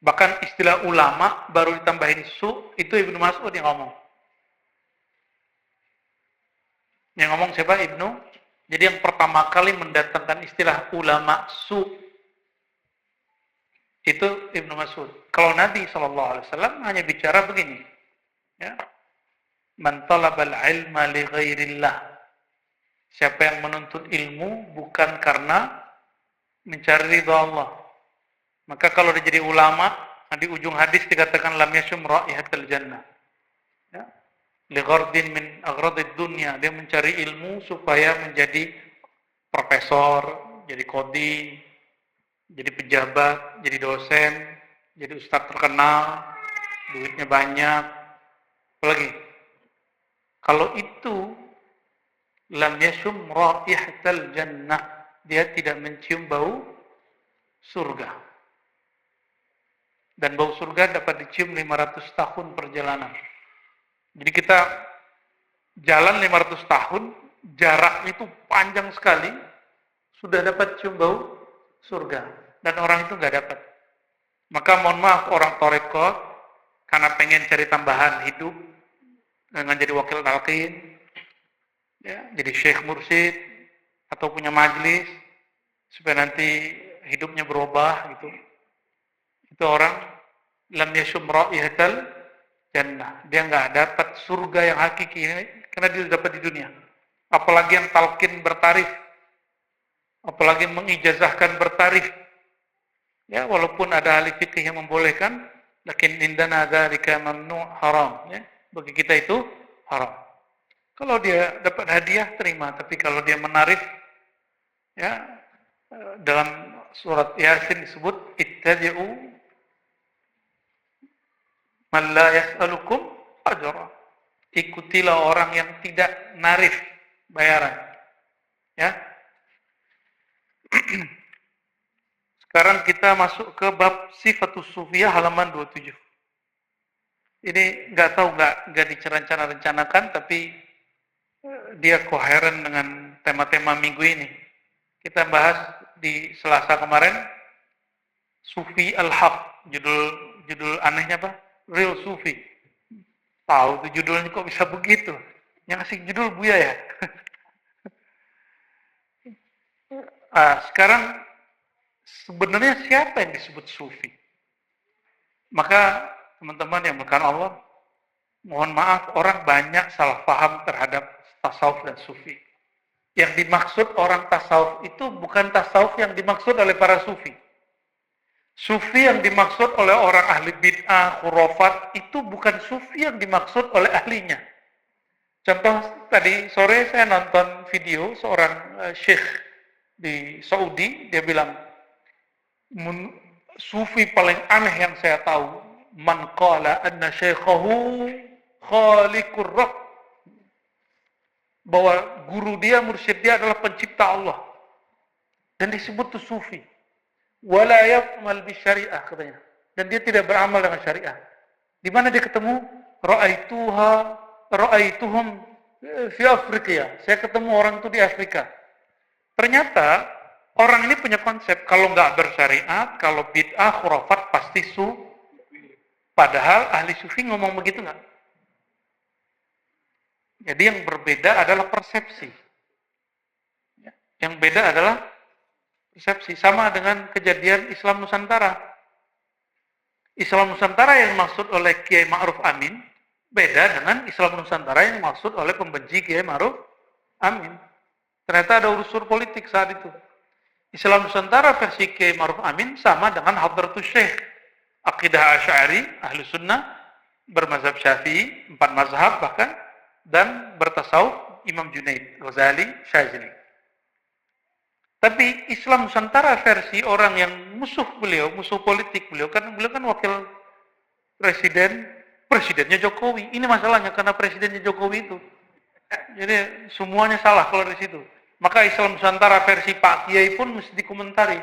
Bahkan istilah ulama baru ditambahin su, itu Ibnu Mas'ud yang ngomong. Yang ngomong siapa? Ibnu. Jadi yang pertama kali mendatangkan istilah ulama su itu Ibnu Mas'ud. Kalau Nabi SAW hanya bicara begini, ya, man talabal ilma li ghairillah. Siapa yang menuntut ilmu bukan karena mencari ridha Allah. Maka kalau dia jadi ulama, di ujung hadis dikatakan lam yashum raihatal jannah. Ya. Li ghardin min agradid dunya, dia mencari ilmu supaya menjadi profesor, jadi qadhi, jadi pejabat, jadi dosen, jadi ustadz terkenal, duitnya banyak. Apalagi kalau itu lam yashum raihatal jannah, dia tidak mencium bau surga. Dan bau surga dapat dicium 500 tahun perjalanan. Jadi kita jalan 500 tahun, jaraknya itu panjang sekali, sudah dapat cium bau surga. Dan orang itu nggak dapat. Maka mohon maaf orang Torekot, karena pengen cari tambahan hidup, dengan jadi wakil talqin, ya, jadi syekh mursyid, atau punya majlis, supaya nanti hidupnya berubah gitu. Itu orang lam yashum raihatal jannah. Dia nggak dapat surga yang hakiki karena dia dapat di dunia. Apalagi yang talqin bertarif, apalagi mengijazahkan bertarif. Ya, walaupun ada ahli fikih yang membolehkan, lakin indana dzalika mamnu haram, ya. Bagi kita itu haram. Kalau dia dapat hadiah terima, tapi kalau dia menarif, ya, dalam surat Yasin disebut ittabi'u man la yas'alukum ajra. Ikutilah orang yang tidak narif bayaran. Ya. Sekarang kita masuk ke bab Sifatus Sufiyah halaman 27. Ini nggak direncanakan, tapi dia koheren dengan tema-tema minggu ini. Kita bahas di Selasa kemarin Sufi Al-Haq, judul anehnya apa? Real Sufi. Tahu tuh judulnya kok bisa begitu? Yang ngasih judul Buya ya. Sekarang sebenarnya siapa yang disebut Sufi? Maka teman-teman yang melakukan Allah, mohon maaf orang banyak salah paham terhadap tasawuf dan Sufi. Yang dimaksud orang tasawuf itu bukan tasawuf yang dimaksud oleh para Sufi. Sufi yang dimaksud oleh orang ahli bid'ah, khurafat, itu bukan sufi yang dimaksud oleh ahlinya. Contoh, tadi sore saya nonton video seorang syekh di Saudi, dia bilang, sufi paling aneh yang saya tahu, man qala anna syekhahu khaliqur rabb, bahwa guru dia, mursyid dia adalah pencipta Allah. Dan disebut itu sufi. Wala ya'mal bisyariah katanya. Dan dia tidak beramal dengan syariah. Di mana dia ketemu? Ra'aituhum fi Afrika. Saya ketemu orang itu di Afrika. Ternyata orang ini punya konsep kalau nggak bersyariat, kalau bid'ah, khurafat pasti Padahal ahli sufi ngomong begitu nggak? Jadi yang berbeda adalah persepsi. Yang beda adalah persepsi. Sama dengan kejadian Islam Nusantara. Islam Nusantara yang dimaksud oleh Kiai Ma'ruf Amin beda dengan Islam Nusantara yang dimaksud oleh pembenci Kiai Ma'ruf Amin. Ternyata ada unsur politik saat itu. Islam Nusantara versi Kiai Ma'ruf Amin sama dengan Hadratus Syekh, Aqidah Asy'ari, Ahlu Sunnah, bermazhab Syafi'i, 4 mazhab bahkan, dan bertasawuf Imam Junaid, Ghazali, Syazili. Tapi Islam Nusantara versi orang yang musuh beliau, musuh politik beliau, kan beliau kan wakil presidennya Jokowi. Ini masalahnya karena presidennya Jokowi itu. Jadi semuanya salah kalau dari situ. Maka Islam Nusantara versi Pak Kiai pun mesti dikomentari.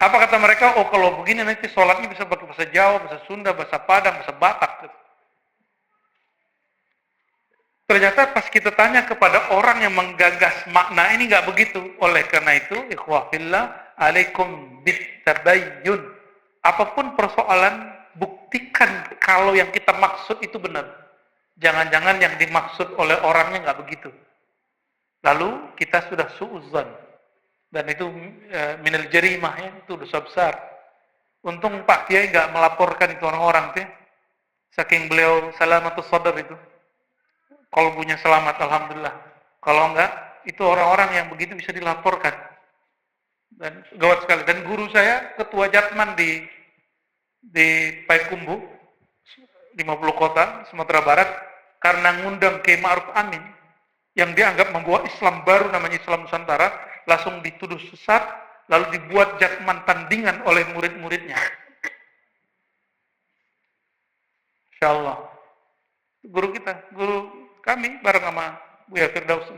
Apa kata mereka? Oh kalau begini nanti sholatnya bisa pakai bahasa Jawa, bahasa Sunda, bahasa Padang, bahasa Batak. Ternyata pas kita tanya kepada orang yang menggagas makna ini nggak begitu. Oleh karena itu, ikhwah fillah, alaikum bitabayyun. Apapun persoalan, buktikan kalau yang kita maksud itu benar. Jangan-jangan yang dimaksud oleh orangnya nggak begitu. Lalu kita sudah suudzon. Dan itu minal jarimah, ya, itu dosa besar. Untung Pak Kiai nggak melaporkan itu orang-orang tuh. Saking beliau salamatus sadar itu. Kalbunya selamat, alhamdulillah. Kalau enggak, itu orang-orang yang begitu bisa dilaporkan. Dan gawat sekali. Dan guru saya, ketua Jatman di Payakumbuh, 50 kota, Sumatera Barat, karena ngundang Kiai Ma'ruf Amin, yang dianggap membawa Islam baru namanya Islam Nusantara, langsung dituduh sesat, lalu dibuat Jatman tandingan oleh murid-muridnya. Insyaallah. Guru kita, guru kami bareng sama Buya Firdaus.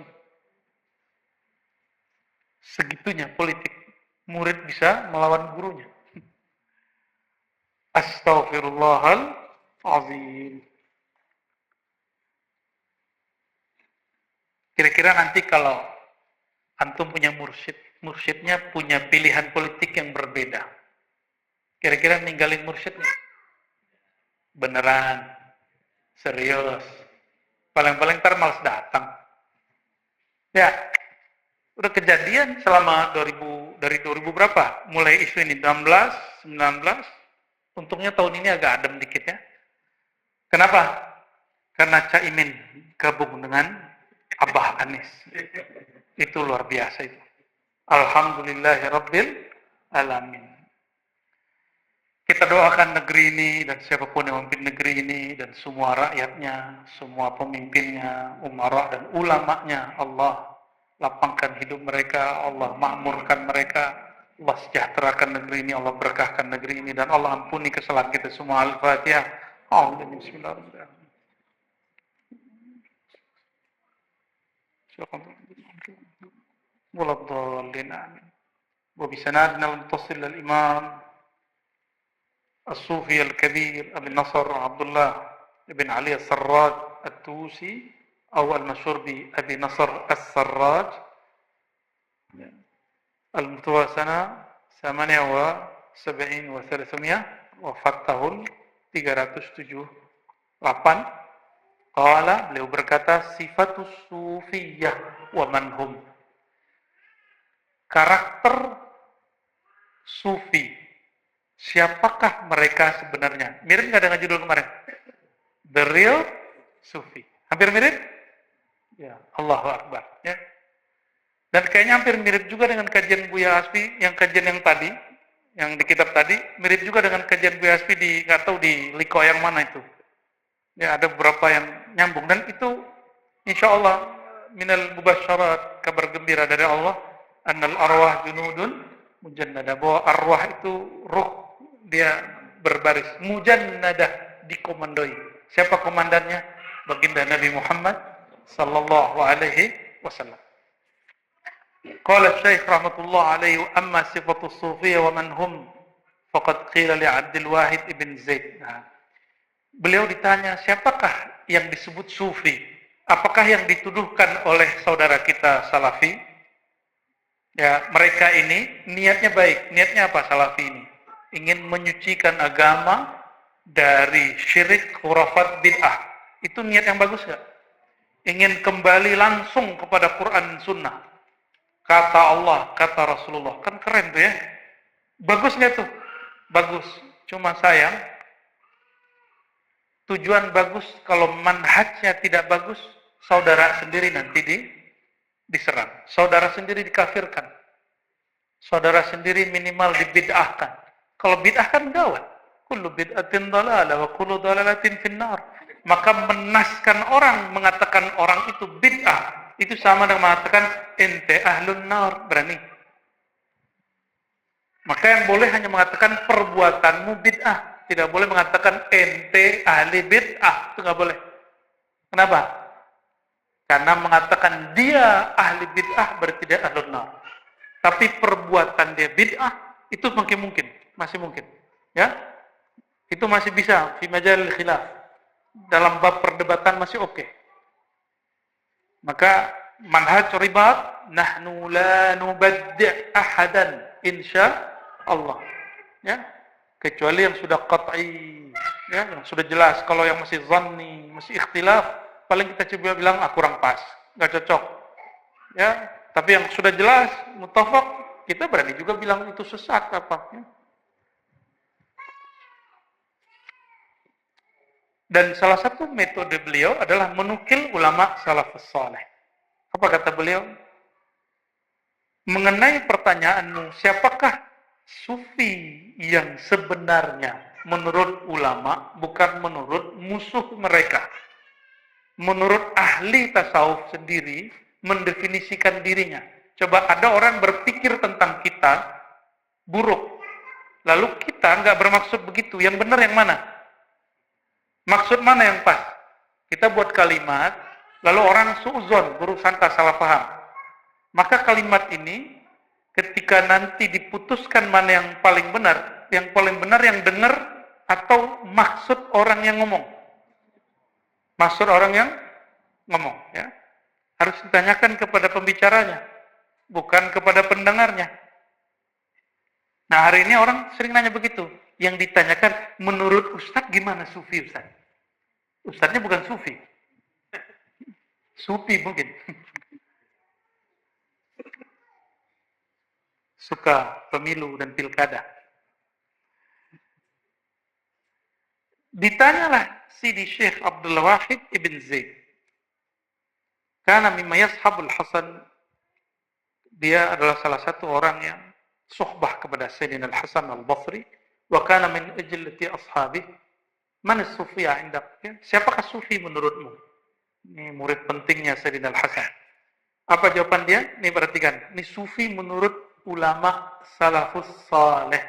Segitunya politik. Murid bisa melawan gurunya. Astaghfirullahalazim. Kira-kira nanti kalau antum punya mursyid, mursyidnya punya pilihan politik yang berbeda. Kira-kira ninggalin mursyidnya? Beneran? Serius? Paling-paling ntar malas datang. Ya, udah kejadian selama dari 2000 berapa? Mulai isu ini 16, 19. Untungnya tahun ini agak adem dikit ya. Kenapa? Karena Caimin gabung dengan Abah Anies. Itu luar biasa itu. Alhamdulillahirabbil alamin. Kita doakan negeri ini dan siapapun yang memimpin negeri ini dan semua rakyatnya, semua pemimpinnya, umara dan ulamanya, Allah lapangkan hidup mereka, Allah makmurkan mereka, Allah sejahterakan negeri ini, Allah berkahkan negeri ini, dan Allah ampuni kesalahan kita semua. Al-Fatihah. Bismillahirrahmanirrahim. Waladhdallin. Amin. Wa bisanadina al-muttasil al-imam الصوفي الكبير أبي النصر عبد الله بن علي السراج التوسي أو المشهور بأبي نصر السراج المتوفى سنة 78 و300 wafat tahun 378. Qala, beliau berkata, sifatus sufiyah wa manhum, karakter sufi. Siapakah mereka sebenarnya? Mirip nggak dengan judul kemarin? The Real Sufi. Hampir mirip? Ya, Allahu Akbar. Ya. Dan kayaknya hampir mirip juga dengan kajian Buya Hasbi, yang kajian yang tadi, yang di kitab tadi, mirip juga dengan kajian Buya Hasbi di, nggak tahu di Liko yang mana itu. Ya, ada beberapa yang nyambung. Dan itu, insya Allah, minal mubasyarat, kabar gembira dari Allah, annal arwah junudun mujannada, bahwa arwah itu ruh, dia berbaris mujannadah, dikomandoi. Siapa komandannya? Baginda Nabi Muhammad sallallahu alaihi wasallam. Qala Syekh rahmatullah alaihi, amma sifatus sufiyya wa man hum faqad qila li Abdul Wahid ibn Zaid. Nah, beliau ditanya, siapakah yang disebut sufi? Apakah yang dituduhkan oleh saudara kita Salafi? Ya, mereka ini niatnya baik. Niatnya apa Salafi ini? Ingin menyucikan agama dari syirik, khurafat, bid'ah. Itu niat yang bagus gak? Ingin kembali langsung kepada Quran Sunnah. Kata Allah, kata Rasulullah. Kan keren tuh ya. Bagus gak tuh? Bagus. Cuma sayang, tujuan bagus, kalau manhajnya tidak bagus, saudara sendiri nanti diserang. Saudara sendiri dikafirkan. Saudara sendiri minimal dibid'ahkan. Kalau bid'ah kan gawat. Kullu bid'atin dhalalah wa kullu dhalalatin finnar. Maka menaskan orang, mengatakan orang itu bid'ah, itu sama dengan mengatakan ente ahlun nar. Berani. Maka yang boleh hanya mengatakan perbuatanmu bid'ah. Tidak boleh mengatakan ente ahli bid'ah. Itu nggak boleh. Kenapa? Karena mengatakan dia ahli bid'ah berarti dia ahlun nar. Tapi perbuatan dia bid'ah, itu mungkin. Masih mungkin. Ya? Itu masih bisa. Fi majalil khilaf. Dalam bab perdebatan masih oke. Maka manhaj ribat, nahnu la nubaddi' ahadan insya Allah. Ya? Kecuali yang sudah qat'i, ya, yang sudah jelas. Kalau yang masih zanni, masih ikhtilaf, paling kita coba bilang kurang pas, nggak cocok. Ya, tapi yang sudah jelas, muttafaq, kita berani juga bilang itu sesat apa. Ya. Dan salah satu metode beliau adalah menukil ulama salafus saleh. Apa kata beliau? Mengenai pertanyaanmu, siapakah sufi yang sebenarnya menurut ulama, bukan menurut musuh mereka. Menurut ahli tasawuf sendiri, mendefinisikan dirinya. Coba ada orang berpikir tentang kita, buruk. Lalu kita nggak bermaksud begitu. Yang benar yang mana? Maksud mana yang pas? Kita buat kalimat, lalu orang su'zon, buruk sangka, salah paham. Maka kalimat ini, ketika nanti diputuskan mana yang paling benar yang dengar atau maksud orang yang ngomong. Maksud orang yang ngomong, ya. Harus ditanyakan kepada pembicaranya, bukan kepada pendengarnya. Nah, hari ini orang sering nanya begitu. Yang ditanyakan, menurut Ustadz gimana sufi Ustadz? Ustadznya bukan sufi. Sufi mungkin. Suka pemilu dan pilkada. Ditanyalah Sidi Syekh Abdul Wahid Ibn Zaid. Karena mimma yashabul Hasan, dia adalah salah satu orang yang suhbah kepada Sayyidina Al-Hasan Al-Basri. Wa kana min ijlati ashabih. Man as-sufiya indak? Siapakah sufi menurutmu? Ini murid pentingnya Sayyidina Al-Hasan. Apa jawaban dia? Ini perhatikan. Ini sufi menurut ulama salafus saleh.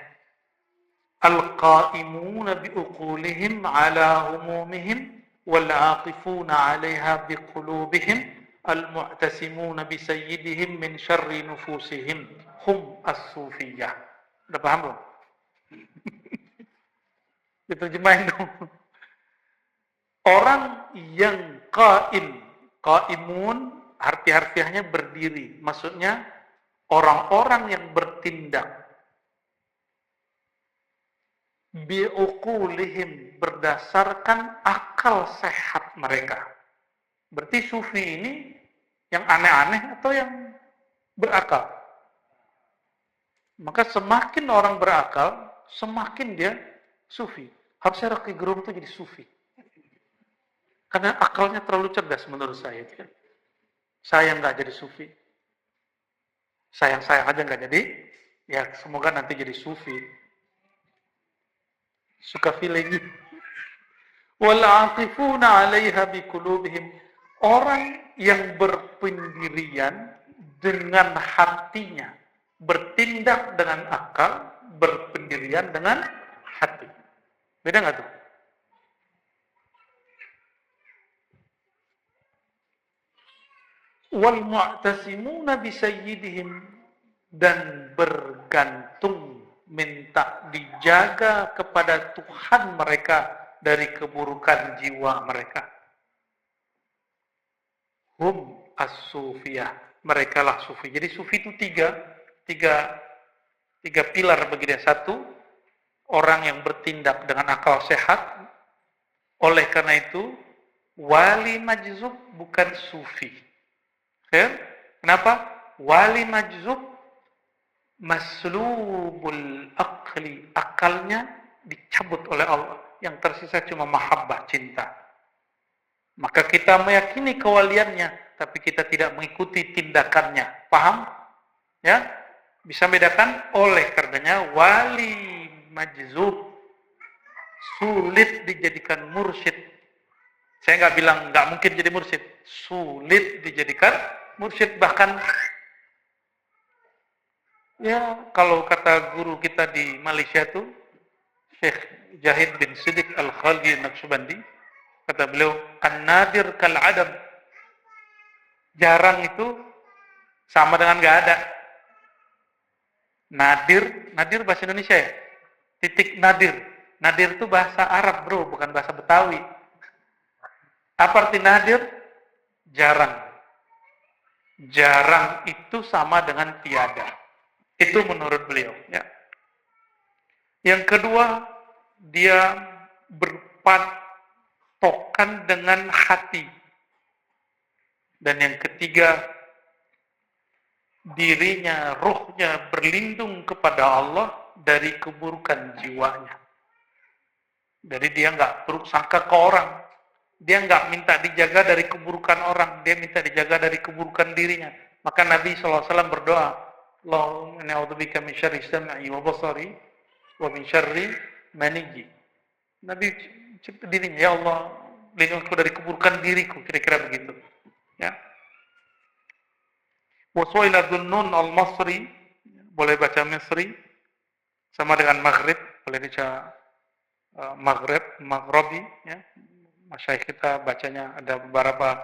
Al-qa'imuna bi'uqulihim ala umumihim wal-aqifuna 'alayha biqulubihim al-mu'tasimuna bisayyidihim min syarri nufusihim hum as-sufiyah. Udah paham belum? Diterjemahin dong. Orang yang qaimun, arti harfiahnya berdiri. Maksudnya orang-orang yang bertindak bi'uqulihim, berdasarkan akal sehat mereka. Berarti sufi ini yang aneh-aneh atau yang berakal? Maka semakin orang berakal, semakin dia sufi. Harusnya Rocky Gerung itu jadi sufi. Karena akalnya terlalu cerdas menurut saya. Saya nggak jadi sufi. Sayang-sayang aja nggak jadi. Ya semoga nanti jadi sufi. Suka feeling. Wal-'atifuna 'alaiha biqulubihim. Orang yang berpendirian dengan hatinya, bertindak dengan akal, berpendirian dengan hati. Beda nggak tuh? Wal mu'tasimuna bisayyidihim, dan bergantung, minta dijaga kepada Tuhan mereka dari keburukan jiwa mereka. Hum as-sufiyah, mereka lah sufi. Jadi sufi itu tiga pilar bagi dia. Satu, orang yang bertindak dengan akal sehat. Oleh karena itu, wali majzub bukan sufi. Ya? Kenapa? Wali majzub maslubul aqli, akalnya dicabut oleh Allah, yang tersisa cuma mahabbah, cinta. Maka kita meyakini kewaliannya, tapi kita tidak mengikuti tindakannya. Paham? Ya? Bisa bedakan? Oleh karenanya wali majzub sulit dijadikan mursyid. Saya nggak bilang nggak mungkin jadi mursyid, sulit dijadikan mursyid. Bahkan ya, kalau kata guru kita di Malaysia tuh, Syekh Jahid bin Siddiq Al-Khaldi Naqsyabandi, kata beliau, an-nadir kal adam. Jarang itu sama dengan nggak ada. Nadir bahasa Indonesia ya? Titik nadir. Nadir itu bahasa Arab, bro, bukan bahasa Betawi. Apa arti nadir? Jarang. Jarang itu sama dengan tiada. Itu menurut beliau. Ya. Yang kedua, dia berpatokan dengan hati. Dan yang ketiga, dirinya, ruhnya berlindung kepada Allah dari keburukan jiwanya. Jadi dia nggak buruk sangka ke orang. Dia nggak minta dijaga dari keburukan orang. Dia minta dijaga dari keburukan dirinya. Maka Nabi SAW berdoa, Allahumma inni a'udzubika min syarri sam'i wa basari wa min syarri maniyyi. Nabi cipta dirinya, ya Allah, lindungiku dari keburukan diriku, kira-kira begitu. Ya. Waswaila Dhunnun al-Masri, boleh baca Misri, sama dengan Maghrib, boleh baca Maghribi, ya. Masyayikh kita bacanya ada beberapa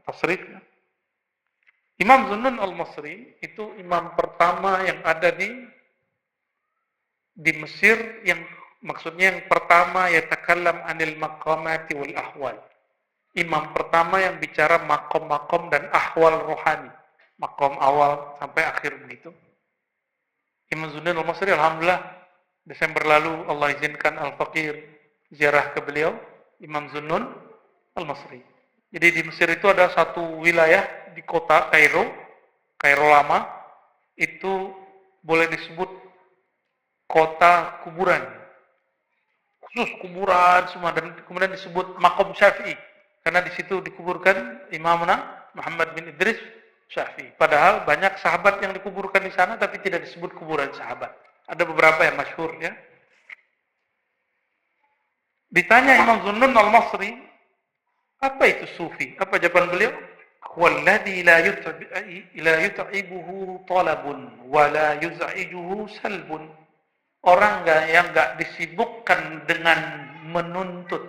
tasrif. Ya. Imam Dhunnun al-Masri itu imam pertama yang ada di Mesir, yang maksudnya yang pertama yatakallam anil maqamati wal ahwal. Imam pertama yang bicara makom-makom dan ahwal rohani. Makom awal sampai akhir begitu. Imam Dhunnun al-Masri, alhamdulillah, Desember lalu Allah izinkan Al-Faqir ziarah ke beliau, Imam Dhunnun al-Masri. Jadi di Mesir itu ada satu wilayah di kota Kairo lama, itu boleh disebut kota kuburan. Khusus kuburan semua, dan kemudian disebut Maqam Syafi'i. Karena di situ dikuburkan Imamna Muhammad bin Idris Syafi'i. Padahal banyak sahabat yang dikuburkan di sana, tapi tidak disebut kuburan sahabat. Ada beberapa yang masyhur, ya. Ditanya Imam Dhunnun al-Masri, apa itu sufi? Apa jawaban beliau? Walladhi la yut'ibuhu talabun wa la yuz'ijuhu salbun. Orang yang enggak disibukkan dengan menuntut.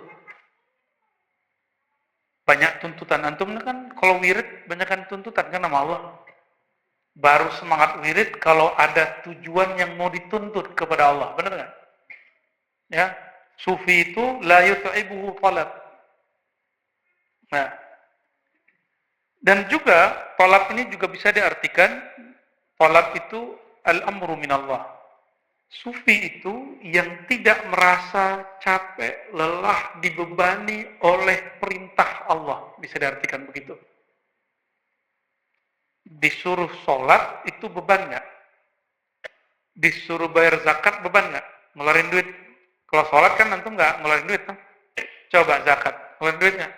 Banyak tuntutan. Antum kan kalau wirid banyak kan tuntutan kan sama Allah. Baru semangat wirid kalau ada tujuan yang mau dituntut kepada Allah. Benar enggak? Ya, sufi itu la yut'ibuhu talab. Nah, dan juga talab ini juga bisa diartikan, talab itu al-amru minallah. Sufi itu yang tidak merasa capek, lelah, dibebani oleh perintah Allah. Bisa diartikan begitu. Disuruh sholat itu beban nggak? Disuruh bayar zakat beban nggak? Ngeluarin duit. Kalau sholat kan antum nggak ngeluarin duit kan? Coba zakat, ngeluarin duitnya.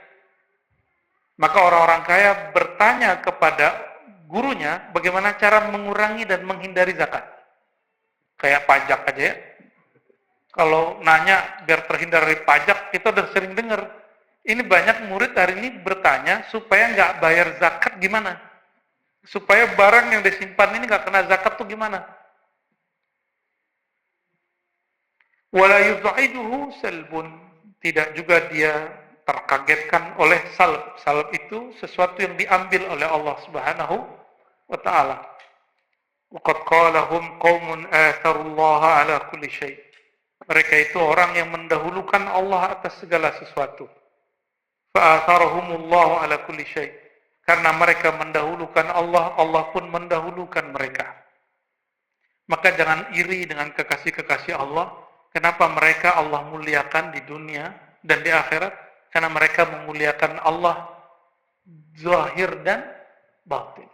Maka orang-orang kaya bertanya kepada gurunya bagaimana cara mengurangi dan menghindari zakat. Kayak pajak aja ya. Kalau nanya biar terhindar dari pajak, kita udah sering dengar. Ini banyak murid hari ini bertanya supaya nggak bayar zakat gimana? Supaya barang yang disimpan ini nggak kena zakat tuh gimana? Wala yudha'iduhu salbun. Tidak juga dia terkagetkan oleh salb. Salb itu sesuatu yang diambil oleh Allah Subhanahu wa ta'ala. Waqad qalahum qaumun atharullaha ala kulli syai'. Mereka itu orang yang mendahulukan Allah atas segala sesuatu. Fa'atharahumullahu ala kulli syai'. Karena mereka mendahulukan Allah, Allah pun mendahulukan mereka. Maka jangan iri dengan kekasih-kekasih Allah. Kenapa mereka Allah muliakan di dunia dan di akhirat? Karena mereka memuliakan Allah zahir dan batin.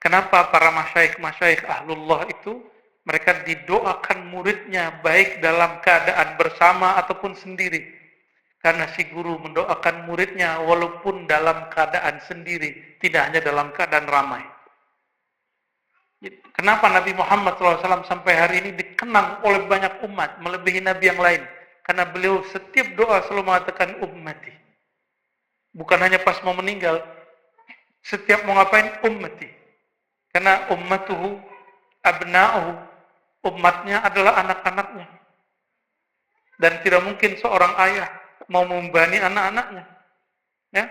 Kenapa para masyayikh ahlullah itu mereka didoakan muridnya baik dalam keadaan bersama ataupun sendiri? Karena si guru mendoakan muridnya walaupun dalam keadaan sendiri, tidak hanya dalam keadaan ramai. Kenapa Nabi Muhammad SAW sampai hari ini dikenang oleh banyak umat, melebihi Nabi yang lain? Karena beliau setiap doa selalu mengatakan ummati. Bukan hanya pas mau meninggal, setiap mau ngapain ummati. Karena ummatuhu abna'uhu, umatnya adalah anak-anaknya. Dan tidak mungkin seorang ayah mau membebani anak-anaknya. Ya,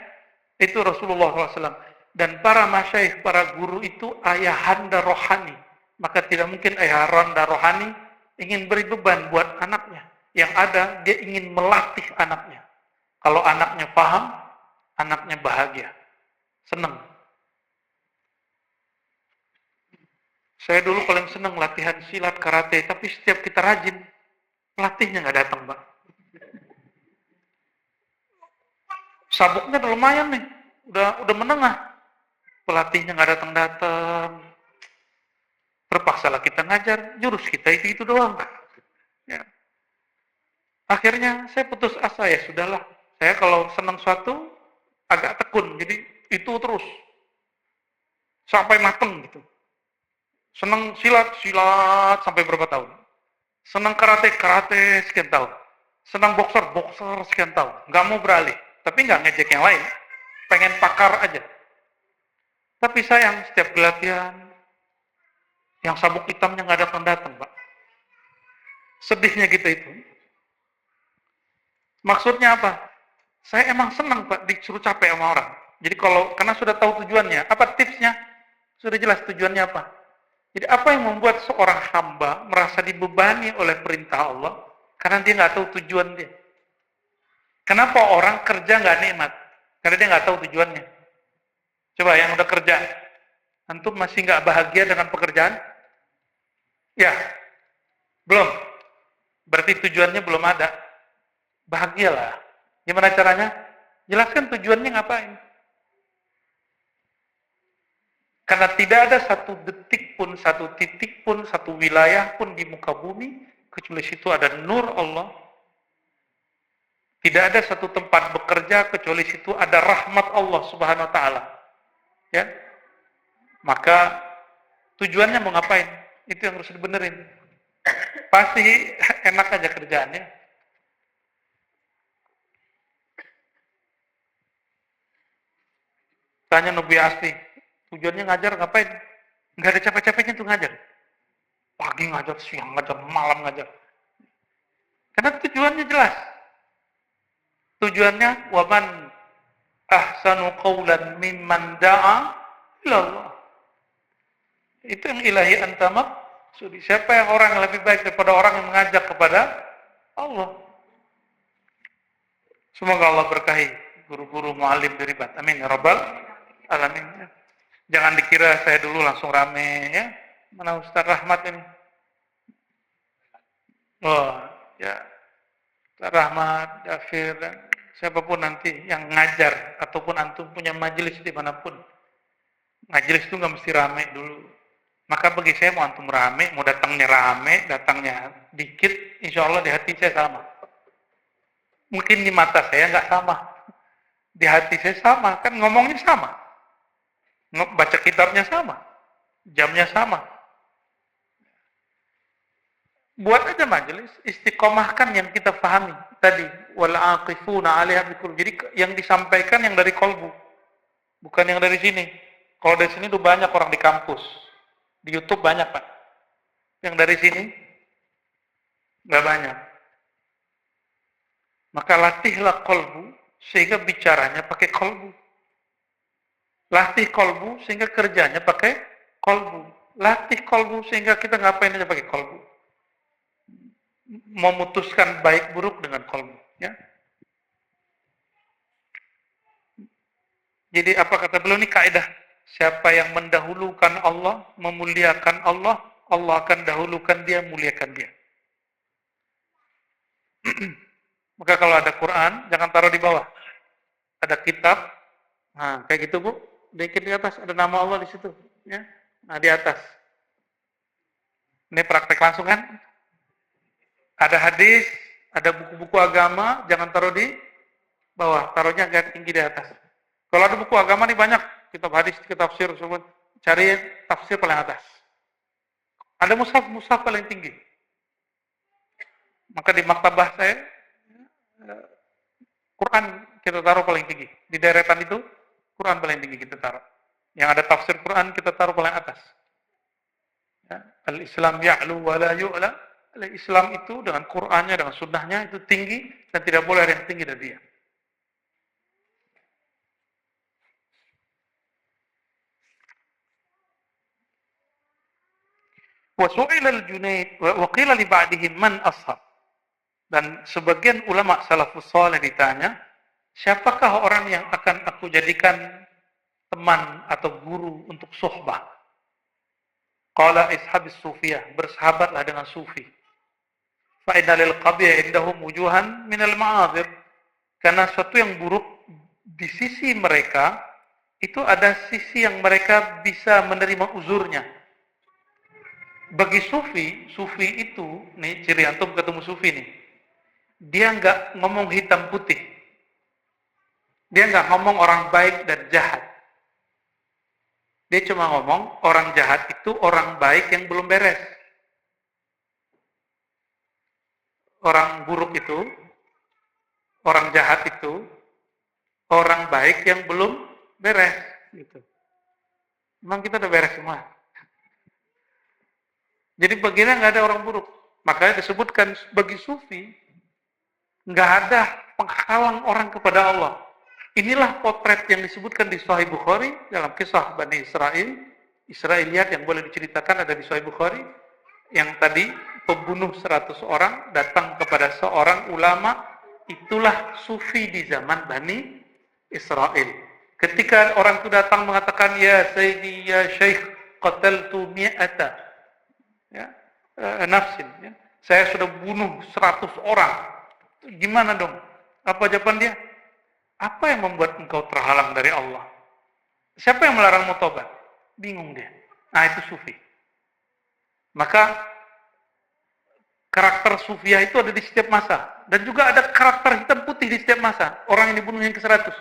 itu Rasulullah SAW. Dan para masyayikh, para guru itu ayahanda rohani. Maka tidak mungkin ayahanda rohani ingin beri beban buat anaknya. Yang ada, dia ingin melatih anaknya. Kalau anaknya paham, anaknya bahagia, senang. Saya dulu paling senang latihan silat, karate, tapi setiap kita rajin, pelatihnya nggak datang, Pak. Sabuknya udah lumayan nih, udah menengah. Pelatihnya nggak datang-datang. Terpaksalah kita ngajar, jurus kita itu doang. Ya. Akhirnya saya putus asa, ya sudahlah. Saya kalau senang suatu agak tekun, jadi itu terus sampai mateng gitu. Senang silat sampai berapa tahun. Senang karate sekian tahun. Senang boxer sekian tahun. Nggak mau beralih, tapi nggak ngejek yang lain. Pengen pakar aja. Tapi sayang setiap pelatihan yang sabuk hitamnya nggak datang-datang, Pak. Sedihnya kita itu. Maksudnya apa? Saya emang senang, Pak, disuruh capek sama orang. Jadi karena sudah tahu tujuannya, apa tipsnya? Sudah jelas tujuannya apa. Jadi apa yang membuat seorang hamba merasa dibebani oleh perintah Allah? Karena dia nggak tahu tujuan dia. Kenapa orang kerja nggak nikmat? Karena dia nggak tahu tujuannya. Coba yang udah kerja, antum masih nggak bahagia dengan pekerjaan? Ya, belum. Berarti tujuannya belum ada. Bahagialah. Gimana caranya? Jelaskan tujuannya ngapain. Karena tidak ada satu detik pun, satu titik pun, satu wilayah pun di muka bumi, kecuali situ ada nur Allah. Tidak ada satu tempat bekerja, kecuali situ ada rahmat Allah subhanahu wa ta'ala. Ya, maka tujuannya mau ngapain? Itu yang harus dibenerin. Pasti enak aja kerjaannya. Tanya Nubi Asti, tujuannya ngajar ngapain? Nggak ada capek-capeknya tuh ngajar. Pagi ngajar, siang ngajar, malam ngajar. Karena tujuannya jelas. Tujuannya waman ahsanu qawlan mimman da'a ila Allah. Itu yang ilahi antamak. Siapa yang orang yang lebih baik daripada orang yang mengajak kepada Allah? Semoga Allah berkahi guru-guru mu'alim beribat. Amin ya rabbal alamin. Jangan dikira saya dulu langsung rame ya. Mana Ustaz Rahmat ini? Oh, ya. Ustaz Rahmat, Dafir, dan siapapun nanti yang ngajar ataupun antum punya majelis dimanapun. Majelis itu nggak mesti rame dulu. Maka bagi saya mau antum rame, mau datangnya rame, datangnya dikit, insya Allah di hati saya sama. Mungkin di mata saya nggak sama, di hati saya sama, kan ngomongnya sama, baca kitabnya sama, jamnya sama. Buat aja majelis, istiqomahkan yang kita pahami tadi, wal aqifuna 'alaiha bikul. Jadi yang disampaikan yang dari kolbu, bukan yang dari sini. Kalau dari sini tuh banyak orang di kampus, di YouTube banyak, Pak. Yang dari sini nggak banyak. Maka latihlah kolbu sehingga bicaranya pakai kolbu. Latih kolbu sehingga kerjanya pakai kolbu. Latih kolbu sehingga kita ngapain aja pakai kolbu. Memutuskan baik buruk dengan kolbu. Ya. Jadi apa kata beliau ini kaidah? Siapa yang mendahulukan Allah, memuliakan Allah, Allah akan dahulukan dia, muliakan dia. Maka kalau ada Quran, jangan taruh di bawah. Ada kitab, nah kayak gitu Bu, dikit di atas ada nama Allah di situ, ya. Nah di atas. Ini praktek langsung kan? Ada hadis, ada buku-buku agama, jangan taruh di bawah, taruhnya agak tinggi di atas. Kalau ada buku agama nih banyak, kitab hadis, kitab tafsir, cari tafsir paling atas. Ada mushaf paling tinggi. Maka di maktabah saya, Quran kita taruh paling tinggi. Di deretan itu, Quran paling tinggi kita taruh. Yang ada tafsir Quran kita taruh paling atas. Ya, Al-Islam ya'lu wa la yu'la. Al-Islam itu dengan Qurannya, dengan sunnahnya itu tinggi dan tidak boleh ada yang tinggi dari dia. Wa su'ila al-Junayd wa qila li ba'dihim man ashab. Dan sebagian ulama salafus saleh ditanya, siapakah orang yang akan aku jadikan teman atau guru untuk suhbah? Qala ishabis sufiyah, bersahabatlah dengan sufi. Fa inna lil qabih indahum wujuhan minal ma'adhir. Karena sesuatu yang buruk di sisi mereka itu ada sisi yang mereka bisa menerima uzurnya. Bagi sufi, sufi itu nih ciri antum ketemu sufi nih. Dia nggak ngomong hitam putih. Dia nggak ngomong orang baik dan jahat. Dia cuma ngomong orang jahat itu orang baik yang belum beres. Orang buruk itu, orang jahat itu, orang baik yang belum beres. Gitu. Memang kita udah beres semua. Jadi bagiannya nggak ada orang buruk. Makanya disebutkan bagi sufi, nggak ada penghalang orang kepada Allah. Inilah potret yang disebutkan di Sahih Bukhari dalam kisah Bani Israel. Israiliyat yang boleh diceritakan ada di Sahih Bukhari. Yang tadi pembunuh 100 orang datang kepada seorang ulama. Itulah sufi di zaman Bani Israel. Ketika orang itu datang mengatakan, ya Sayyidi, ya Syekh, qataltu mi'ata ya, nafsin. Ya. Saya sudah bunuh 100 orang. Gimana dong? Apa jawaban dia? Apa yang membuat engkau terhalang dari Allah? Siapa yang melarangmu tobat? Bingung dia. Nah, itu sufi. Maka karakter sufiah itu ada di setiap masa. Dan juga ada karakter hitam putih di setiap masa. Orang yang dibunuh yang ke-100.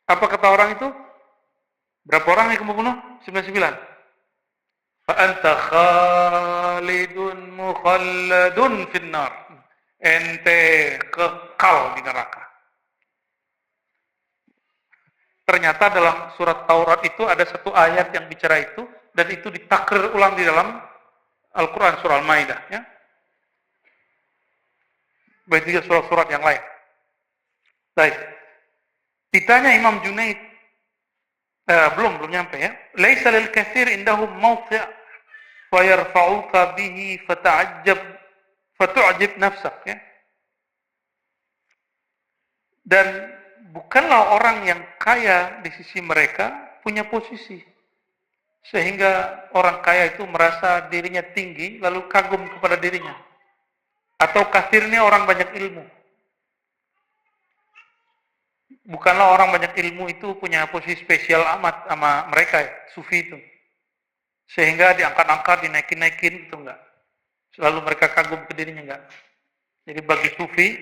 Apa kata orang itu? Berapa orang yang kamu bunuh? 99. Fa'anta khalidun mukhalladun finnar. Ente kekal di neraka. Ternyata dalam surat Taurat itu ada satu ayat yang bicara itu, dan itu ditakrir ulang di dalam Al-Quran surah Al-Maidah. Ya. Begitu surat-surat yang lain. Baik. Ditanya Imam Junaid, belum nyampe ya. Laisa lil katsir indahum mawqi' wa yarfa'uka bihi fatu'jib nafsak ya. Dan bukanlah orang yang kaya di sisi mereka punya posisi. Sehingga orang kaya itu merasa dirinya tinggi lalu kagum kepada dirinya. Atau kafirnya orang banyak ilmu. Bukanlah orang banyak ilmu itu punya posisi spesial amat sama mereka, sufi itu. Sehingga diangkat-angkat, dinaikin-naikin, itu enggak. Selalu mereka kagum ke dirinya, enggak. Jadi bagi sufi,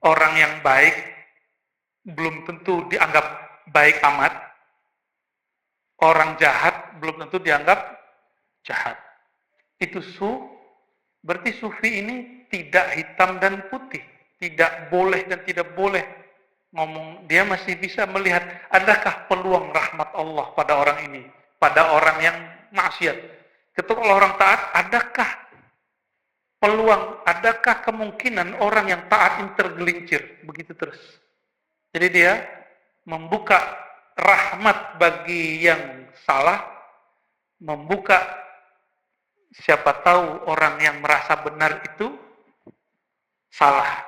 orang yang baik belum tentu dianggap baik amat. Orang jahat belum tentu dianggap jahat. Itu berarti sufi ini tidak hitam dan putih. Tidak boleh dan tidak boleh ngomong. Dia masih bisa melihat adakah peluang rahmat Allah pada orang ini, pada orang yang maksiat. Ketika orang taat, adakah peluang, adakah kemungkinan orang yang taat ini tergelincir begitu terus. Jadi dia membuka rahmat bagi yang salah, membuka siapa tahu orang yang merasa benar itu salah.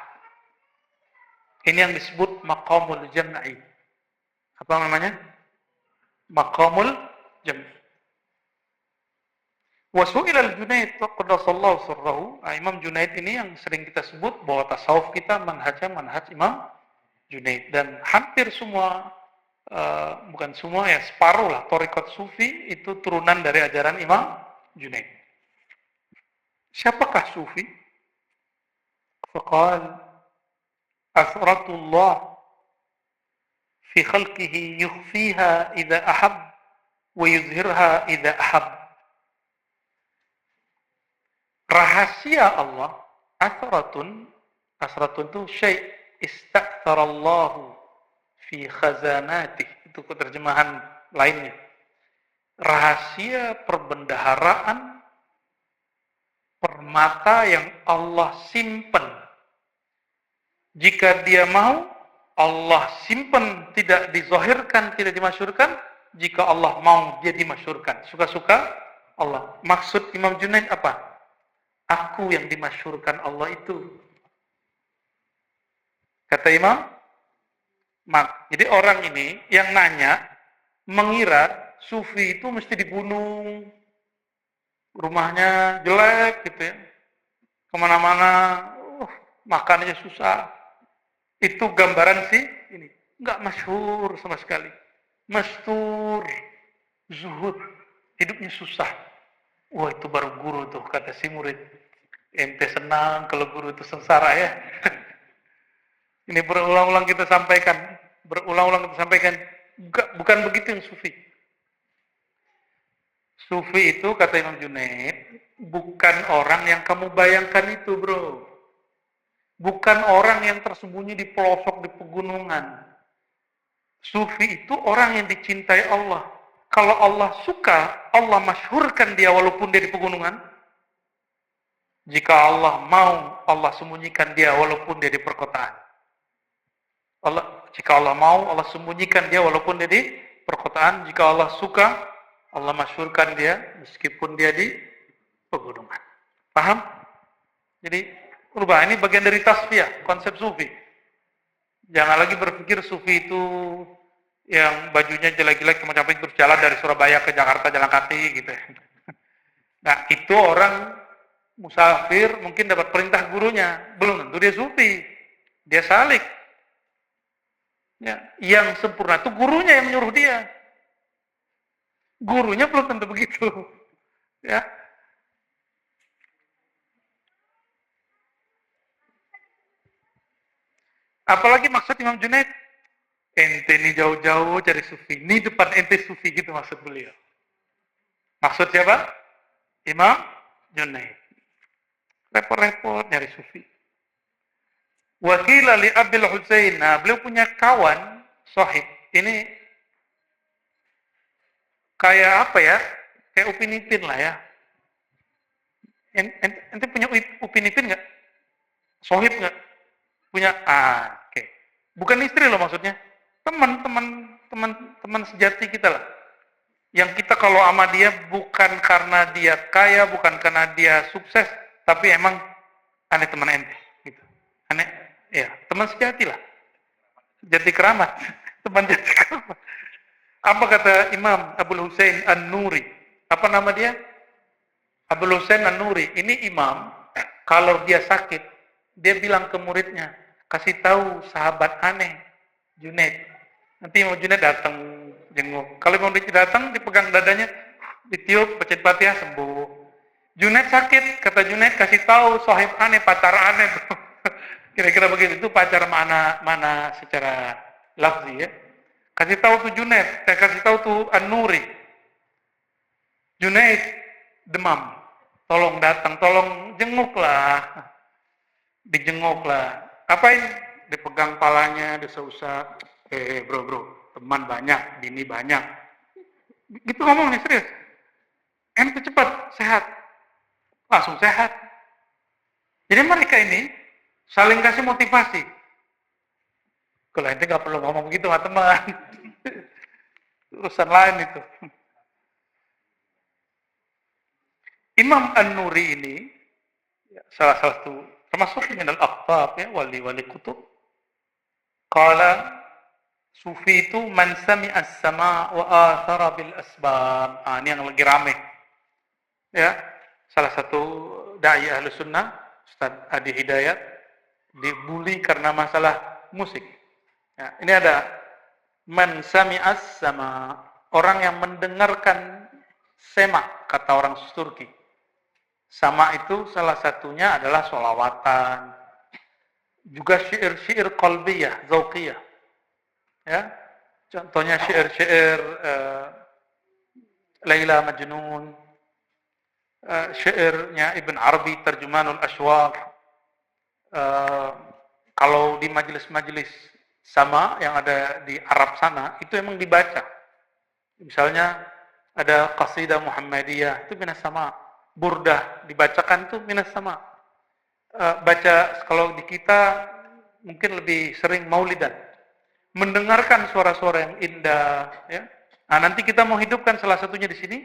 Ini yang disebut maqamul jam'i. Apa namanya? Maqamul jam'i. Wa su'ila al-Junaid qaddasallahu sirrahu. Imam Junaid ini yang sering kita sebut bahwa tasawuf kita manhaj Imam Junaid, dan hampir semua bukan semua ya, separuh lah thariqat sufi itu turunan dari ajaran Imam Junaid. Siapakah sufi? Faqal asratullah fi khalqihi yukhfiha idza ahab wa yuzhirha idza ahab. Rahasia Allah, asratun itu syai' istaktsarallahu fi khazanatih, itu terjemahan lainnya. Rahasia perbendaharaan permata yang Allah simpan. Jika dia mau, Allah simpan, tidak dizahirkan, tidak dimasyhurkan. Jika Allah mau, dia dimasyhurkan. Suka-suka Allah. Maksud Imam Junaid apa? Aku yang dimasyhurkan Allah itu. Kata Imam, jadi orang ini yang nanya mengira sufi itu mesti di gunung, rumahnya jelek gitu ya, kemana-mana, makannya susah. Itu gambaran sih ini, nggak masyhur sama sekali. Mastur, zuhud, hidupnya susah. Wah itu baru guru tuh, kata si murid. Ente senang kalau guru itu sengsara ya. Ini berulang-ulang kita sampaikan, bukan begitu yang sufi. Sufi itu kata Imam Junaid, bukan orang yang kamu bayangkan itu, bro. Bukan orang yang tersembunyi di pelosok di pegunungan. Sufi itu orang yang dicintai Allah. Kalau Allah suka, Allah masyhurkan dia walaupun dia di pegunungan. Jika Allah mau, Allah sembunyikan dia walaupun dia di perkotaan. Jika Allah mau, Allah sembunyikan dia walaupun dia di perkotaan. Jika Allah suka, Allah masyhurkan dia meskipun dia di pegunungan. Paham? Jadi, ini bagian dari tasfiyah, konsep sufi. Jangan lagi berpikir sufi itu yang bajunya jelek-jelek cuma sampai terus jalan dari Surabaya ke Jakarta jalan kaki gitu. Nah, itu orang musafir mungkin dapat perintah gurunya, belum tentu dia sufi. Dia salik. Ya, yang sempurna itu gurunya yang menyuruh dia. Gurunya belum tentu begitu. Ya. Apalagi maksud Imam Junaid, ente ini jauh-jauh cari sufi. Ini depan ente sufi gitu maksud beliau. Maksud siapa? Imam Junaid. Repot-repot nyari sufi. Wakil li Abil Husain. Nah, beliau punya kawan, sahib. Ini kayak apa ya? Kayak Upin Ipin lah ya. Ente punya Upin Ipin nggak? Sahib nggak? Punya? Oke. Bukan istri loh maksudnya. Teman sejati kita lah. Yang kita kalau sama dia bukan karena dia kaya, bukan karena dia sukses, tapi emang aneh teman ente. Gitu. Aneh, ya teman sejati lah. Jati keramat. Teman jati keramat. Apa kata Imam Abul Husain An-Nuri? Apa nama dia? Abul Husain An-Nuri. Ini imam, kalau dia sakit, dia bilang ke muridnya, kasih tahu sahabat aneh, Junaid. Nanti Imam Junaid datang jenguk. Kalau Imam Junaid datang, dipegang dadanya, ditiup, baca Fatihah, sembuh. Junaid sakit, kata Junaid, kasih tahu sahib aneh, pacar aneh. Kira-kira begitu. Itu pacar mana secara lafzi ya. Kasih tahu tuh Junaid, kasih tahu tuh An-Nuri. Junaid demam. Tolong datang, tolong jenguklah. Dijenguklah. Apain? Dipegang palanya, disusah. Bro, teman banyak, bini banyak. Gitu ngomongnya serius. Ente cepat sehat. Langsung sehat. Jadi mereka ini saling kasih motivasi. Kalau ente nggak perlu ngomong begitu sama teman. Urusan lain itu. Imam An-Nuri ini salah satu termasuk minal aqtab ya, wali-wali kutub. Qala sufi itu man sami'a as-sama' wa athara bil asbab. Ini yang lagi rame. Ya, salah satu dai Ahlus Sunnah, Ustaz Adi Hidayat, dibully karena masalah musik. Ya, ini ada man sami'as sama orang yang mendengarkan semak, kata orang Turki. Sama itu salah satunya adalah sholawatan, juga syair-syair qalbiyah, zauqiyah. Ya, contohnya syair-syair Laila Majnun, syairnya Ibn Arabi, Tarjumanul Ashwaq. Kalau di majelis-majelis sama yang ada di Arab sana, itu emang dibaca. Misalnya ada qasidah Muhammadiyah, itu minas sama. Burdah dibacakan itu minas sama. Baca kalau di kita mungkin lebih sering maulidan. Mendengarkan suara-suara yang indah. Ya. Nah, nanti kita mau hidupkan salah satunya di sini.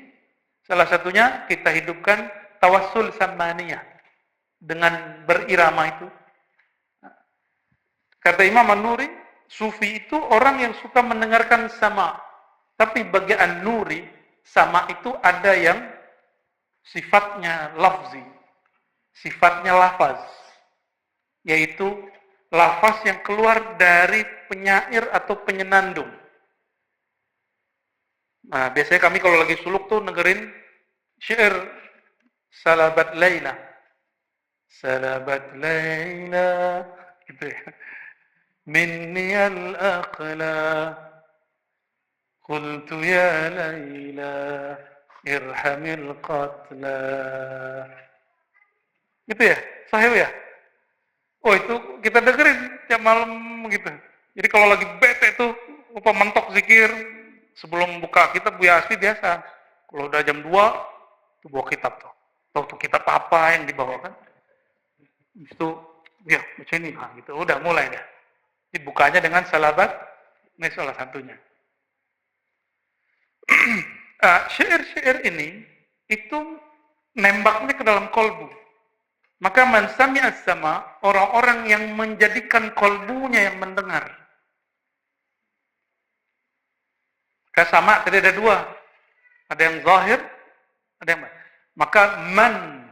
Salah satunya kita hidupkan tawassul samaniyah. Dengan berirama itu. Kata Imam An-Nuri, sufi itu orang yang suka mendengarkan sama. Tapi bagi An-Nuri, sama itu ada yang sifatnya lafzi, sifatnya lafaz, yaitu lafaz yang keluar dari penyair atau penyenandung. Nah, biasanya kami kalau lagi suluk tuh dengerin syair Salabat Laila. Salabat Laila gitu ya. Minni al-aqla qultu ya Laila irhamil qatla. Gitu ya? Sahih ya? Oh, itu kita dengerin tiap malam gitu. Jadi kalau lagi bete tuh lupa mentok zikir sebelum buka kitab Buya Asfi biasa. Kalau udah jam 2 tuh bawa kitab tuh. Tahu tuh kitab apa yang dibawakan? Itu ya baca ini gitu. Udah mulai dah. Dibukanya dengan salabat, ini salah satunya. Syair-syair ini itu nembaknya ke dalam kolbu. Maka man sami'a sama orang-orang yang menjadikan kolbunya yang mendengar. Maka sama tadi ada dua. Ada yang zahir, ada yang maka man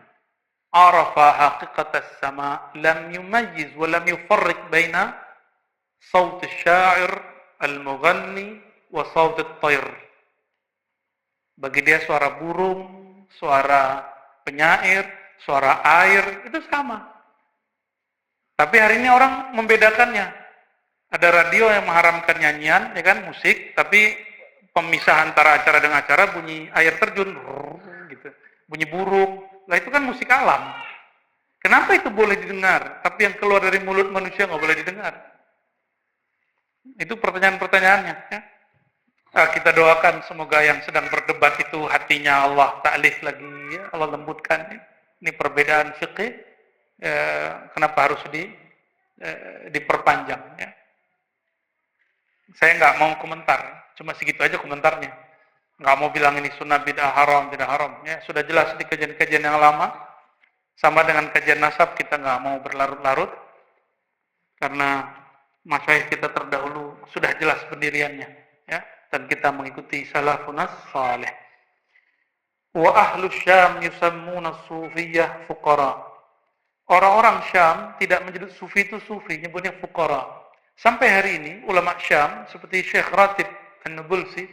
arafa haqiqatas sama lam yumayyiz wa lam yufarriq baina saut asy-sya'ir al-mughanni wa saut at-tayr. Bagi dia suara burung, suara penyair, suara air, itu sama. Tapi hari ini orang membedakannya. Ada radio yang mengharamkan nyanyian, ya kan, musik, tapi pemisah antara acara dengan acara bunyi air terjun, gitu. Bunyi burung. Lah itu kan musik alam. Kenapa itu boleh didengar, tapi yang keluar dari mulut manusia nggak boleh didengar? Itu pertanyaan-pertanyaannya. Ya. Kita doakan semoga yang sedang berdebat itu hatinya Allah ta'lif lagi, ya, Allah lembutkan. Ya. Ini perbedaan fikih, kenapa harus diperpanjang? Ya. Saya nggak mau komentar, cuma segitu aja komentarnya. Nggak mau bilang ini sunnah bid'ah haram, tidak haram. Ya, sudah jelas di kajian-kajian yang lama, sama dengan kajian nasab kita nggak mau berlarut-larut, karena masyayikh kita terdahulu sudah jelas pendiriannya, ya, dan kita mengikuti salafunas salih. Wa ahlu Syam yusammuna sufiyah fuqara. Orang-orang Syam tidak menyebut sufi itu sufi, nyebutnya fuqara. Sampai hari ini ulama Syam seperti Syekh Ratib An-Nabulsi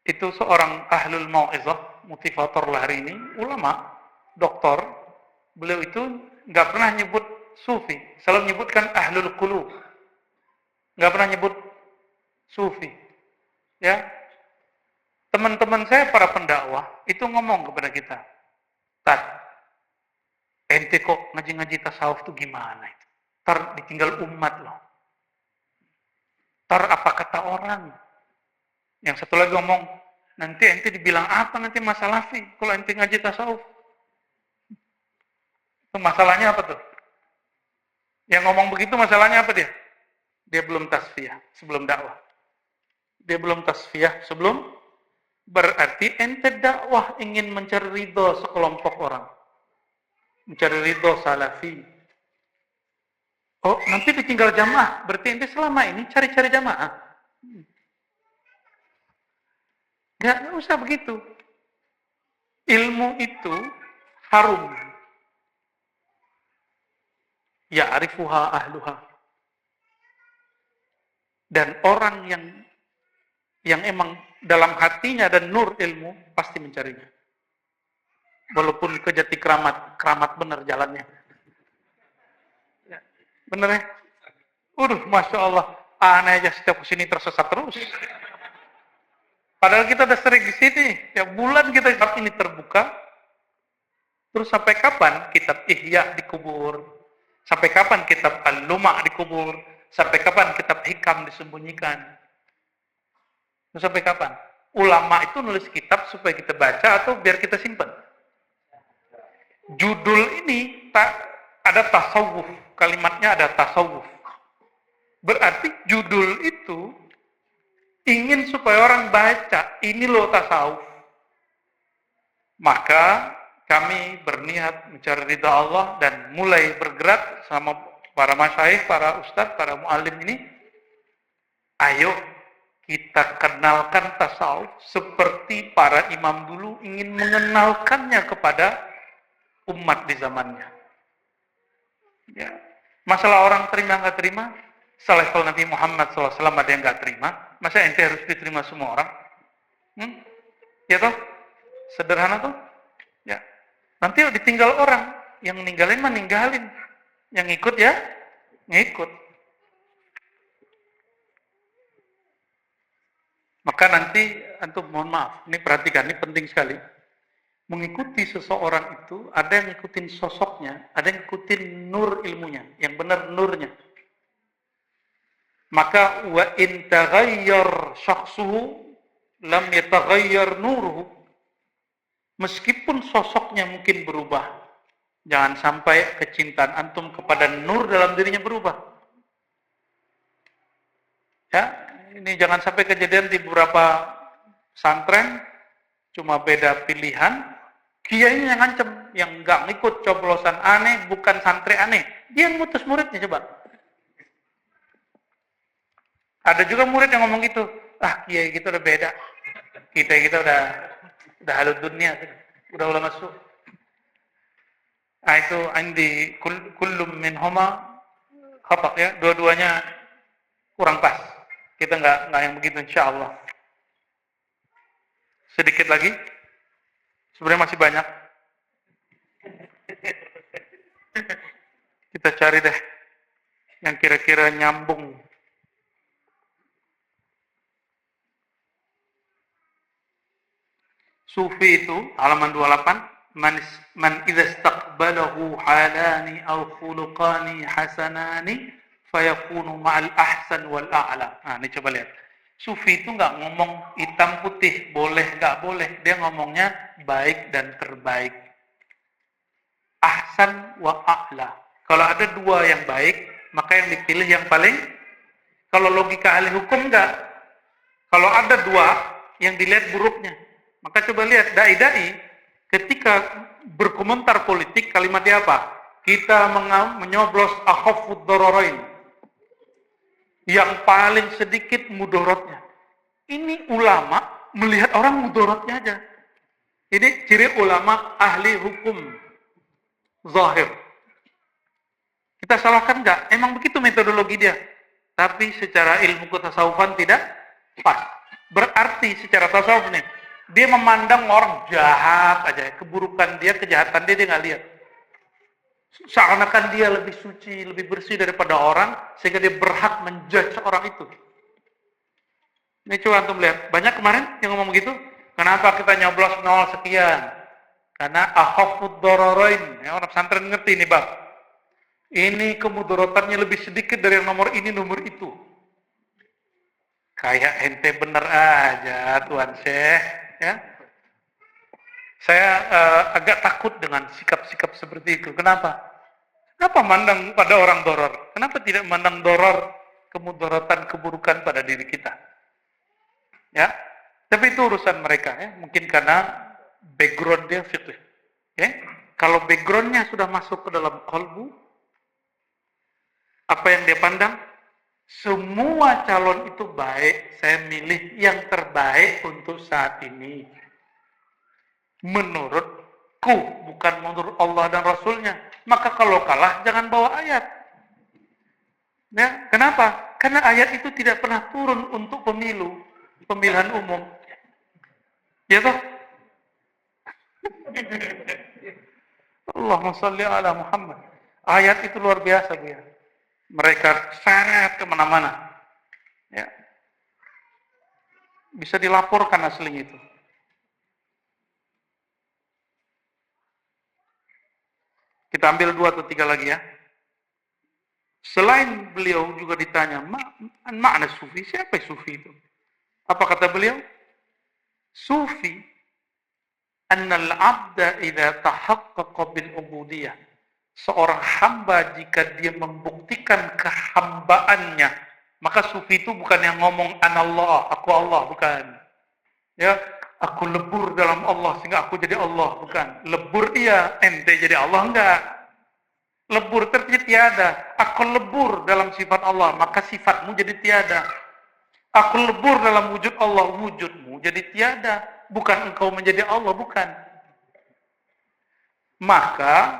itu seorang ahlul mau'izah, motivator lah hari ini, ulama, doktor. Beliau itu nggak pernah nyebut sufi, selalu menyebutkan ahlul qulub. Nggak pernah nyebut sufi. Ya. Teman-teman saya para pendakwah itu ngomong kepada kita, "Tat, ente kok ngaji-ngaji tasawuf tuh gimana itu? Tar ditinggal umat loh. Tar apa kata orang?" Yang satu lagi ngomong, "Nanti ente dibilang apa nanti masalah fi kalau ente ngaji tasawuf?" Itu masalahnya apa tuh? Yang ngomong begitu masalahnya apa dia? Dia belum tasfiyah sebelum dakwah. Dia belum tasfiyah sebelum. Berarti ente dakwah ingin mencari ridho sekelompok orang. Mencari ridho salafi. Oh, nanti ditinggal jamaah. Berarti ente selama ini cari-cari jamaah. Nggak usah begitu. Ilmu itu harum. Ya'rifuha ahluha. Dan orang yang emang dalam hatinya dan nur ilmu pasti mencarinya. Walaupun kejati keramat benar jalannya. Ya, bener ya? Masya Allah, aneh aja setiap kesini tersesat terus. Padahal kita udah sering di sini, tiap bulan kita ini terbuka. Terus sampai kapan kitab Ihya dikubur? Sampai kapan kitab Al-Luma' dikubur? Sampai kapan kitab Hikam disembunyikan? Sampai kapan? Ulama itu nulis kitab supaya kita baca atau biar kita simpan? Judul ini ada tasawuf, kalimatnya ada tasawuf. Berarti judul itu ingin supaya orang baca, ini loh tasawuf. Maka kami berniat mencari ridha Allah dan mulai bergerak sama para masyayikh, para ustadz, para muallim ini. Ayo kita kenalkan tasawuf seperti para imam dulu ingin mengenalkannya kepada umat di zamannya. Ya. Masalah orang terima nggak terima, selevel Nabi Muhammad SAW ada yang nggak terima, masa ente harus diterima semua orang? Ya toh? Sederhana toh? Ya. Nanti ditinggal orang, yang ninggalin mah ninggalin, yang ngikut ya ngikut. Maka nanti antum mohon maaf, ini perhatikan, ini penting sekali. Mengikuti seseorang itu ada yang ngikutin sosoknya, ada yang ngikutin nur ilmunya, yang benar nurnya. Maka wa in taghayyar syakhsuhu lam yataghayyar nuruhu. Meskipun sosoknya mungkin berubah, jangan sampai kecintaan antum kepada nur dalam dirinya berubah. Ya, ini jangan sampai kejadian di beberapa pesantren cuma beda pilihan. Kiainya yang ngancem, yang nggak ngikut coblosan aneh, bukan santri aneh. Dia yang ngutus muridnya coba. Ada juga murid yang ngomong gitu, kiai gitu udah beda. Kita udah halud dunia, udah ulama masuk. Itu andi kullum min huma khata ya, dua-duanya kurang pas. Kita nggak yang begitu insyaallah. Sedikit lagi. Sebenarnya masih banyak. Kita cari deh yang kira-kira nyambung. Sufi itu halaman 28, man idza istaqbalahu halani aw khuluqani hasanani fayakunu ma'al ahsan wal a'la. Nah, ini coba lihat. Sufi itu nggak ngomong hitam putih, boleh nggak boleh. Dia ngomongnya baik dan terbaik. Ahsan wa a'la. Kalau ada dua yang baik, maka yang dipilih yang paling. Kalau logika ahli hukum nggak. Kalau ada dua, yang dilihat buruknya. Maka coba lihat, dai-dai ketika berkomentar politik, kalimat dia apa? Kita menyoblos akhafud dararain. Yang paling sedikit mudorotnya. Ini ulama melihat orang mudorotnya aja. Ini ciri ulama ahli hukum zahir. Kita salahkan enggak? Emang begitu metodologi dia. Tapi secara ilmu ketasawufan tidak pas. Berarti secara tasawuf nih, dia memandang orang jahat aja. Keburukan dia, kejahatan dia nggak lihat. Seakan-akan dia lebih suci, lebih bersih daripada orang, sehingga dia berhak menjudge orang itu. Ini coba antum lihat, banyak kemarin yang ngomong begitu. Kenapa kita nyoblos 0 sekian? Karena akhafud dararain. Ya, orang pesantren ngerti nih bab. Ini kemudorotannya lebih sedikit dari yang nomor ini, nomor itu. Kayak ente bener aja, Tuan Syekh. Ya. Saya agak takut dengan sikap-sikap seperti itu. Kenapa? Kenapa mandang pada orang doror? Kenapa tidak mandang doror kemudorotan, keburukan pada diri kita? Ya, tapi itu urusan mereka. Ya. Mungkin karena background dia fikih. Ya. Kalau backgroundnya sudah masuk ke dalam kalbu, apa yang dia pandang? Semua calon itu baik. Saya milih yang terbaik untuk saat ini. Menurutku, bukan menurut Allah dan Rasulnya. Maka kalau kalah, jangan bawa ayat. Ya, kenapa? Karena ayat itu tidak pernah turun untuk pemilu, pemilihan umum. Ya toh? Allahumma shalli ala Muhammad. Ayat itu luar biasa, Bu ya. Mereka seret kemana-mana. Ya. Bisa dilaporkan aslinya itu. Kita ambil 2 atau 3 lagi ya. Selain beliau juga ditanya, makna sufi, siapa sufi itu? Apa kata beliau? Sufi, annal abda idza tahaqqaqa bil ubudiyah. Seorang hamba jika dia membuktikan kehambaannya, maka sufi itu bukan yang ngomong anallah, aku Allah, bukan. Ya, aku lebur dalam Allah sehingga aku jadi Allah, bukan. Lebur iya, ente jadi Allah enggak. Lebur terjadi tiada. Aku lebur dalam sifat Allah, maka sifatmu jadi tiada. Aku lebur dalam wujud Allah, wujudmu jadi tiada. Bukan engkau menjadi Allah, bukan. Maka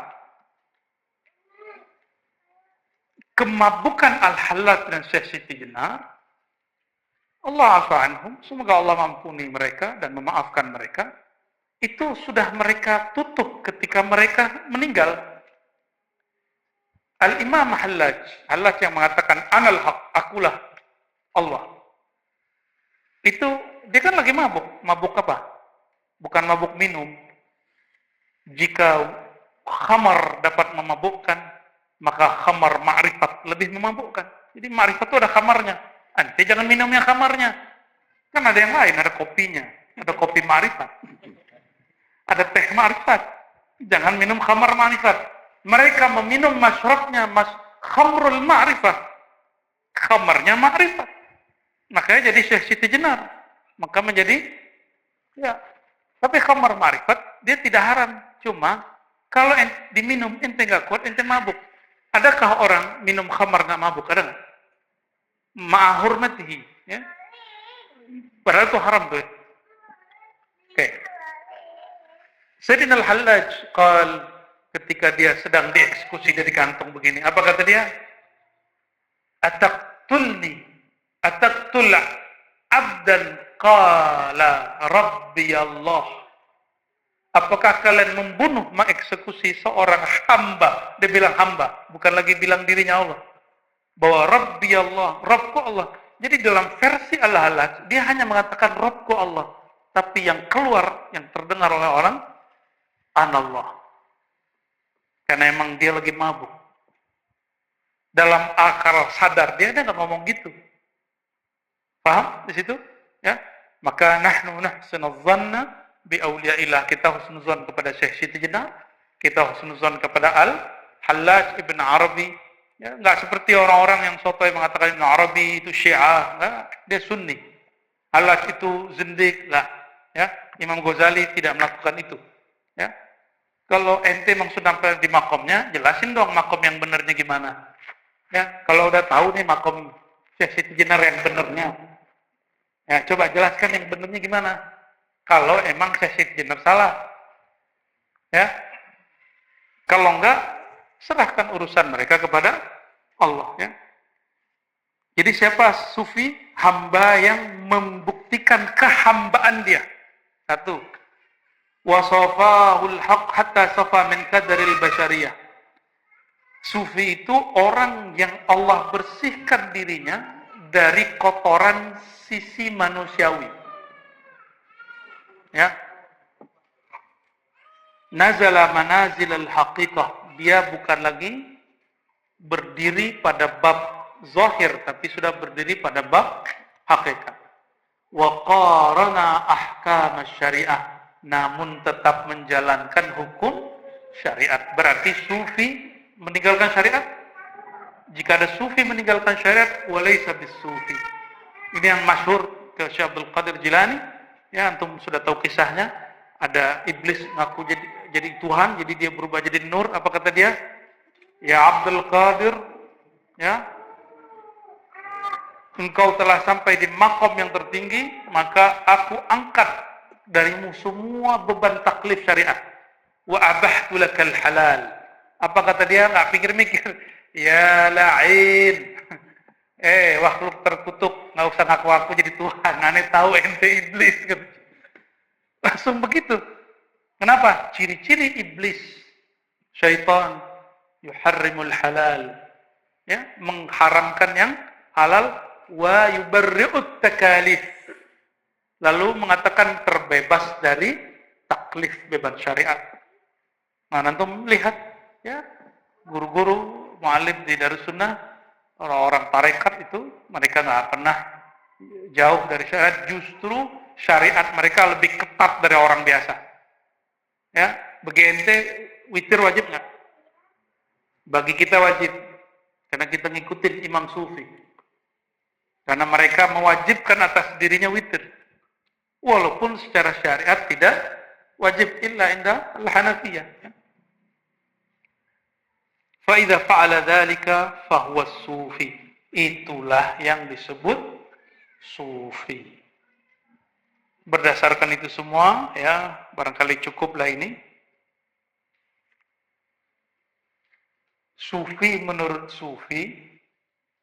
kemabukan Al-Hallat dan Syekh Siti Jenar, Allah afa anhum, semoga Allah mampuni mereka dan memaafkan mereka, itu sudah mereka tutup ketika mereka meninggal. Al-Imam Hallaj yang mengatakan anal haq, akulah Allah. Itu dia kan lagi mabuk. Mabuk apa? Bukan mabuk minum. Jika khamar dapat memabukkan, maka khamar ma'rifat lebih memabukkan. Jadi ma'rifat itu ada khamarnya. Ante jangan minumnya khamarnya. Kan ada yang lain, ada kopinya. Ada kopi ma'rifat. Ada teh ma'rifat. Jangan minum khamar ma'rifat. Mereka meminum masyrabnya khamrul ma'rifat. Khamarnya ma'rifat. Makanya jadi Syekh Siti Jenar. Maka menjadi, ya. Tapi khamar ma'rifat, dia tidak haram. Cuma, kalau diminum, ente nggak kuat, ente mabuk. Adakah orang minum khamar nggak mabuk? Ada nggak? Ma'ahurmatihi. Ya? Padahal itu haram tuh. Oke. Sayyidina Al-Hallaj ketika dia sedang dieksekusi dari kantong begini, apa kata dia? Ataqtul abdan qala rabbi Allah. Apakah kalian membunuh, mengeksekusi seorang hamba? Dia bilang hamba, bukan lagi bilang dirinya Allah. Bahwa rabbi Allah, Rabbku Allah. Jadi dalam versi Al-Hallaj, dia hanya mengatakan Rabbku Allah. Tapi yang keluar, yang terdengar oleh orang, anallah. Karena emang dia lagi mabuk. Dalam akal sadar dia nggak ngomong gitu. Paham di situ? Ya. Maka nahnu nahsinu dhanna bi auliyaillah, kita husnuzan kepada Syekh Siti Jenar, kita husnuzan kepada Al-Hallaj Ibn Arabi. Ya, enggak seperti orang-orang yang sotoy mengatakan Ibn Arabi itu Syiah, enggak, dia Sunni. Hallaj itu zindik, enggak. Ya, Imam Ghazali tidak melakukan itu. Ya. Kalau ente memang sudah di makomnya, jelasin dong makom yang benernya gimana. Ya, kalau udah tahu nih makom Syekh Siti Jenar yang benernya. Ya, coba jelaskan yang benernya gimana. Kalau emang Syekh Siti Jenar salah. Ya. Kalau enggak, serahkan urusan mereka kepada Allah. Ya. Jadi siapa sufi? Hamba yang membuktikan kehambaan dia. Satu. Wasafahul haq hatta safa min qadaril basyariyah. Sufi itu orang yang Allah bersihkan dirinya dari kotoran sisi manusiawi. Ya. Nazala manazilal haqiqah. Dia bukan lagi berdiri pada bab zahir, tapi sudah berdiri pada bab hakikat. Wa qarana ahkam syariah. Namun tetap menjalankan hukum syariat. Berarti sufi meninggalkan syariat? Jika ada sufi meninggalkan syariat, walaysa bis-sufi. Ini yang masyhur ke Syekh Abdul Qadir Jilani. Ya, antum sudah tahu kisahnya. Ada iblis ngaku jadi Tuhan, jadi dia berubah jadi nur. Apa kata dia? Ya Abdul Qadir, ya, engkau telah sampai di makom yang tertinggi, maka aku angkat darimu semua beban taklif syariat. Wa abahtu lakal halal. Apa kata dia? Enggak pikir-mikir. Ya la'in. Makhluk terkutuk, enggak usah ngaku-ngaku jadi Tuhan. Aneh tahu ente iblis. Langsung begitu. Kenapa? Ciri-ciri iblis. Syaitan yuharrimul halal. Ya, mengharamkan yang halal wa yubarri'ut takalif. Lalu mengatakan terbebas dari taklif beban syariat. Nah, antum lihat ya, guru-guru mu'alim di Darussunnah, orang-orang tarekat itu mereka nggak pernah jauh dari syariat, justru syariat mereka lebih ketat dari orang biasa. Ya, bagi ente witir wajib nggak? Bagi kita wajib, karena kita ngikutin imam sufi. Karena mereka mewajibkan atas dirinya witir. Walaupun secara syariat tidak wajib illa inda al-Hanafiyah. Fa idza fa'ala dzalika fa huwa sufi. Itulah yang disebut sufi. Berdasarkan itu semua, ya barangkali cukuplah ini. Sufi menurut sufi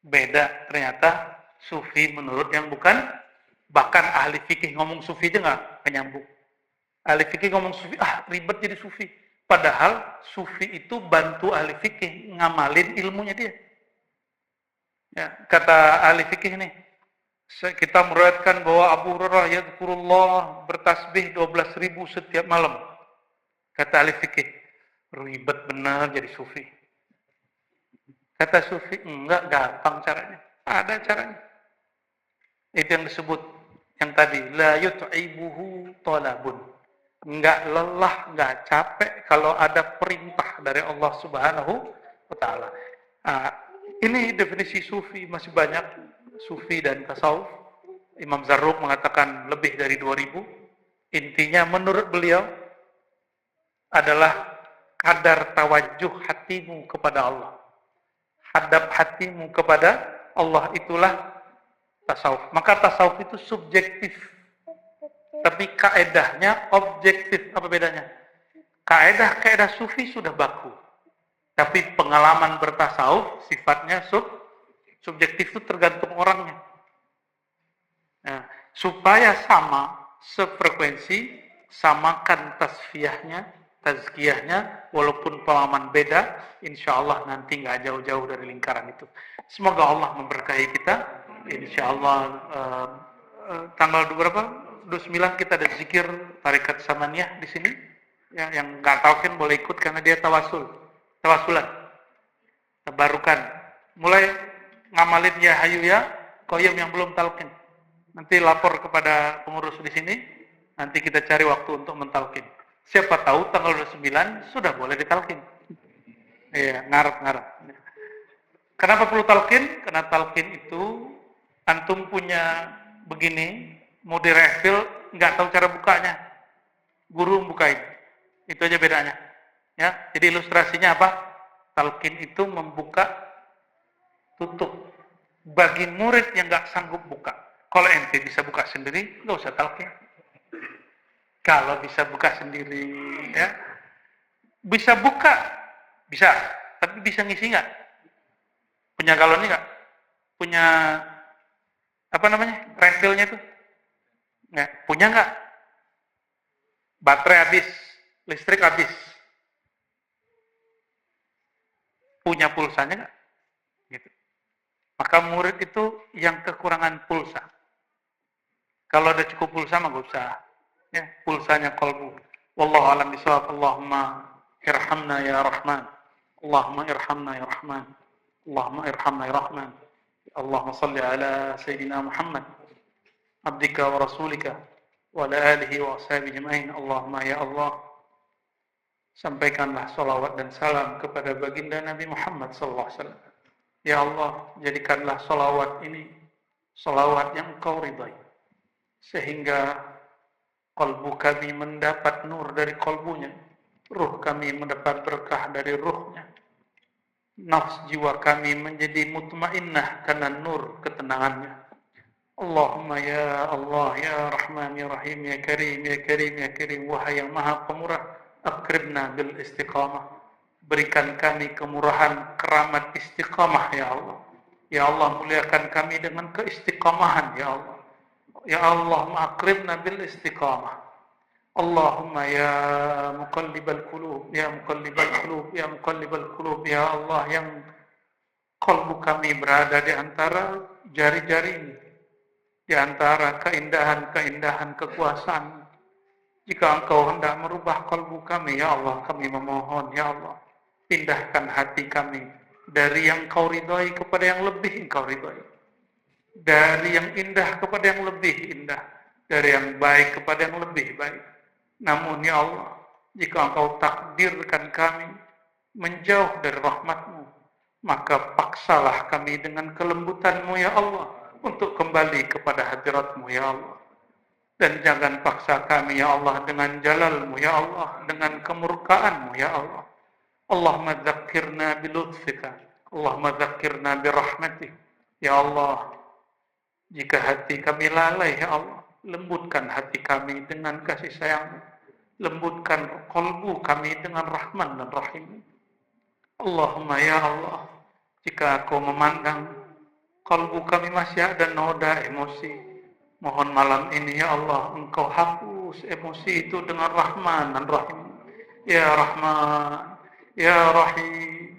beda ternyata sufi menurut yang bukan. Bahkan ahli fikih ngomong sufi aja nggak nyambung. Ahli fikih ngomong sufi, ribet jadi sufi. Padahal sufi itu bantu ahli fikih ngamalin ilmunya dia. Ya, kata ahli fikih nih, kita meriwayatkan bahwa Abu Hurairah yazkurullah bertasbih 12.000 setiap malam. Kata ahli fikih, ribet benar jadi sufi. Kata sufi, enggak, gampang caranya. Ada caranya. Itu yang disebut yang tadi, la yut'ibuhu talabun. Enggak lelah, enggak capek kalau ada perintah dari Allah Subhanahu wa taala. Ini definisi sufi, masih banyak sufi dan tasawuf. Imam Zarruq mengatakan lebih dari 2000. Intinya menurut beliau adalah kadar tawajuh hatimu kepada Allah. Hadap hatimu kepada Allah, itulah tasawuf. Maka tasawuf itu subjektif, tapi kaedahnya objektif. Apa bedanya? Kaedah sufi sudah baku, tapi pengalaman bertasawuf sifatnya subjektif, itu tergantung orangnya. Nah, supaya sama sefrekuensi, samakan tasfiyahnya, tazkiyahnya, walaupun pengalaman beda, insya Allah nanti nggak jauh-jauh dari lingkaran itu. Semoga Allah memberkahi kita. Insya Allah tanggal berapa? 29 kita ada zikir Tarekat Samaniyah di sini. Yang nggak talqin boleh ikut karena dia tawasulan, tabarukan. Mulai ngamalin ya hayu ya qayyum yang belum talqin. Nanti lapor kepada pengurus di sini. Nanti kita cari waktu untuk mentalqin. Siapa tahu tanggal 29 sudah boleh ditalqin. Iya, ngarep. Kenapa perlu talqin? Karena talqin itu antum punya begini, mau direfil, nggak tahu cara bukanya. Guru bukain. Itu aja bedanya. Ya, jadi ilustrasinya apa? Talqin itu membuka tutup. Bagi murid yang nggak sanggup buka. Kalau ente bisa buka sendiri, nggak usah talqin. Kalau bisa buka sendiri, ya bisa buka, bisa. Tapi bisa ngisi nggak? Punya galonnya nggak? Punya refillnya tuh? Nggak. Punya nggak? Baterai habis, listrik habis. Punya pulsanya nggak? Gitu. Maka murid itu yang kekurangan pulsa. Kalau ada cukup pulsa mah nggak usah. Ya, pulsanya qalbu. Wallahu a'lam bishawab. Allahumma irhamna ya Rahman. Allahumma irhamna ya Rahman. Allahumma irhamna ya Rahman. Allahumma salli ala Sayyidina Muhammad abdika wa rasulika wa ala alihi wa ashabihi ajma'in. Allahumma ya Allah, sampaikanlah salawat dan salam kepada baginda Nabi Muhammad sallallahu alaihi wasallam. Ya Allah, jadikanlah salawat ini salawat yang Engkau ridai, sehingga kalbu kami mendapat nur dari kalbunya, ruh kami mendapat berkah dari ruhnya, nafs jiwa kami menjadi mutmainnah karena nur ketenangannya. Allahumma ya Allah, ya Rahman, ya Rahim, ya Karim, ya Karim, ya Karim, wahai yang maha pemurah, akribna bil istiqamah, berikan kami kemurahan keramat istiqamah ya Allah. Ya Allah, muliakan kami dengan keistiqamahan ya Allah. Ya Allah, akribna bil istiqamah. Allahumma ya muqallibal qulub, ya muqallibal qulub, ya muqallibal qulub, ya Allah yang kalbu kami berada di antara jari-jari ini, di antara keindahan-keindahan kekuasaan. Jika Engkau hendak merubah kalbu kami, ya Allah, kami memohon, ya Allah, pindahkan hati kami dari yang Kau ridhai kepada yang lebih Engkau ridhai, dari yang indah kepada yang lebih indah, dari yang baik kepada yang lebih baik. Namun ya Allah, jika Engkau takdirkan kami menjauh dari rahmat-Mu, maka paksalah kami dengan kelembutan-Mu ya Allah, untuk kembali kepada hadirat-Mu ya Allah. Dan jangan paksa kami ya Allah dengan jalal-Mu ya Allah, dengan kemurkaan-Mu ya Allah. Allahumma dzakkirna bilutfika, Allahumma dzakkirna birahmatik. Ya Allah, Jika hati kami lalai, ya Allah, lembutkan hati kami dengan kasih sayang. Lembutkan kolbu kami dengan Rahman dan Rahim. Allahumma ya Allah, jika Kau memandang kolbu kami masih ada noda emosi, mohon malam ini ya Allah, Engkau hapus emosi itu dengan Rahman dan Rahim. Ya Rahman, ya Rahim,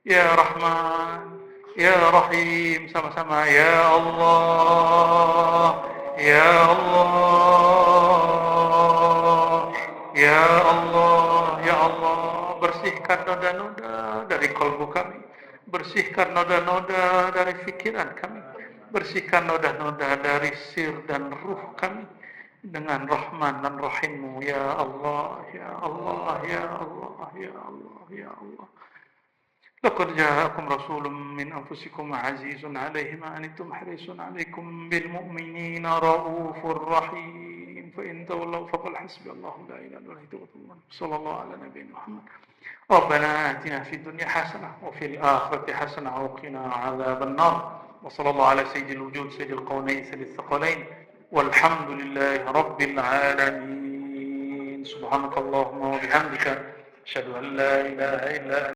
ya Rahman, ya Rahim, sama-sama ya Allah, ya Allah, ya Allah, ya Allah, bersihkan noda-noda dari kolbu kami, bersihkan noda-noda dari pikiran kami, bersihkan noda-noda dari sir dan ruh kami dengan Rahman dan Rahimmu ya Allah, ya Allah, ya Allah, ya Allah, ya Allah. لقد جاءكم رسول من أنفسكم عزيز عليه ما أنتم حريص عليكم بالمؤمنين رؤوف رحيم فإن تولوا فقل حسبي الله لا إله إلا هو توكل الله صلى الله على نبينا محمد ربنا آتنا في الدنيا حسنة وفي الآخرة حسنة وقنا عذاب النار وصلى الله على سيد الوجود سيد القونين سيد الثقلين والحمد لله رب العالمين سبحانك اللهم وبحمدك أشهد أن لا إله إلا أنت